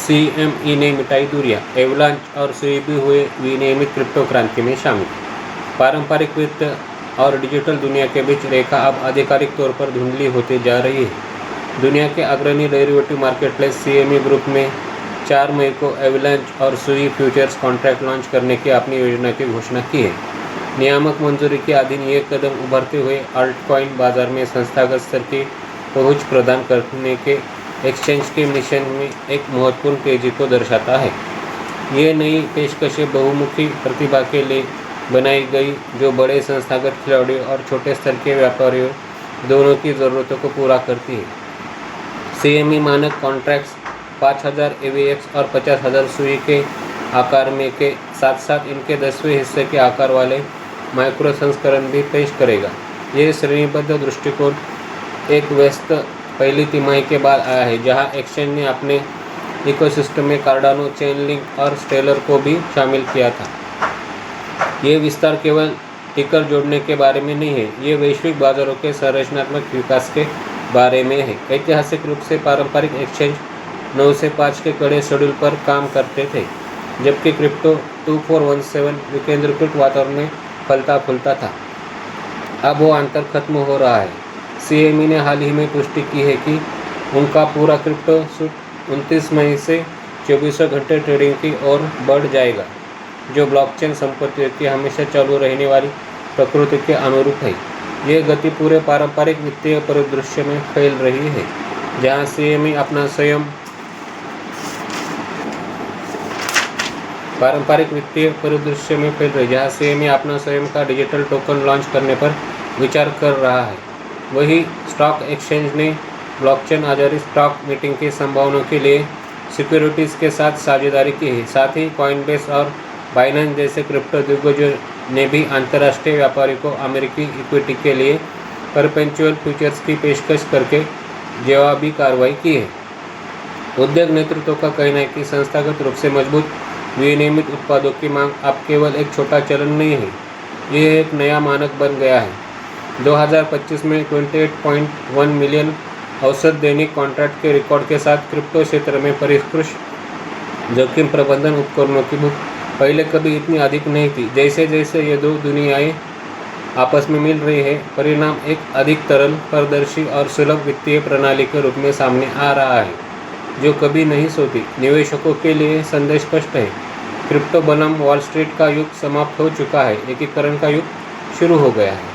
CME ने मिटाई दूरियां, एवलांच और सुई भी हुए विनियमित क्रिप्टो क्रांति में शामिल। पारंपरिक वित्त और डिजिटल दुनिया के बीच रेखा अब आधिकारिक तौर पर धुंधली होती जा रही है। दुनिया के अग्रणी डेरिवेटिव मार्केटप्लेस CME ग्रुप में 4 मई को एवलांच और सुई फ्यूचर्स कॉन्ट्रैक्ट लॉन्च करने की अपनी योजना की घोषणा की है। नियामक मंजूरी के अधीन ये कदम उभरते हुए अल्टकॉइन बाजार में संस्थागत स्तर की पहुंच प्रदान करने के एक्सचेंज के मिशन में एक महत्वपूर्ण तेजी को दर्शाता है। ये नई पेशकशें बहुमुखी प्रतिभा के लिए बनाई गई जो बड़े संस्थागत खिलाड़ियों और छोटे स्तर के व्यापारियों दोनों की ज़रूरतों को पूरा करती है। CME मानक कॉन्ट्रैक्ट्स 5000 AVX और 50,000 सुई के आकार में के साथ साथ इनके 10वें हिस्से के आकार वाले माइक्रो संस्करण भी पेश करेगा। ये श्रेणीबद्ध दृष्टिकोण एक व्यस्त पहली तिमाही के बाद आया है जहां एक्सचेंज ने अपने इकोसिस्टम में कार्डानो, चेनलिंक और स्टेलर को भी शामिल किया था। ये विस्तार केवल टिकर जोड़ने के बारे में नहीं है, ये वैश्विक बाजारों के संरचनात्मक विकास के बारे में है। ऐतिहासिक रूप से पारंपरिक एक्सचेंज 9 से 5 के कड़े शेड्यूल पर काम करते थे, जबकि क्रिप्टो 24/7 विकेंद्रीकृत वातावरण में फलता फूलता था। अब वो अंतर खत्म हो रहा है। CME ने हाल ही में पुष्टि की है कि उनका पूरा क्रिप्टो सूट 29 मई से 24 घंटे ट्रेडिंग की ओर बढ़ जाएगा, जो ब्लॉकचेन संपत्तियों की हमेशा चालू रहने वाली प्रकृति के अनुरूप है। ये गति पूरे पारंपरिक वित्तीय परिदृश्य में फैल रही है, जहां CME अपना स्वयं का डिजिटल टोकन लॉन्च करने पर विचार कर रहा है। वही स्टॉक एक्सचेंज ने ब्लॉकचेन आधारित स्टॉक मीटिंग की संभावनाओं के लिए सिक्योरिटीज़ के साथ साझेदारी की है। साथ ही कॉइनबेस और बाइनेंस जैसे क्रिप्टो दिग्गजों ने भी अंतर्राष्ट्रीय व्यापारी को अमेरिकी इक्विटी के लिए परपेचुअल फ्यूचर्स की पेशकश करके जवाबी कार्रवाई की है। उद्योग नेतृत्व का कहना है कि संस्थागत रूप से मजबूत विनियमित उत्पादों की मांग अब केवल एक छोटा चलन नहीं है, ये एक नया मानक बन गया है। 2025 में 28.1 मिलियन औसत दैनिक कॉन्ट्रैक्ट के रिकॉर्ड के साथ क्रिप्टो क्षेत्र में परिष्कृत जोखिम प्रबंधन उपकरणों की बुक पहले कभी इतनी अधिक नहीं थी। जैसे जैसे ये दो दुनियाएं आपस में मिल रही है, परिणाम एक अधिक तरल, पारदर्शी और सुलभ वित्तीय प्रणाली के रूप में सामने आ रहा है, जो कभी नहीं सोती। निवेशकों के लिए संदेश स्पष्ट है, क्रिप्टो बनाम वॉल स्ट्रीट का युग समाप्त हो चुका है, एकीकरण का युग शुरू हो गया है।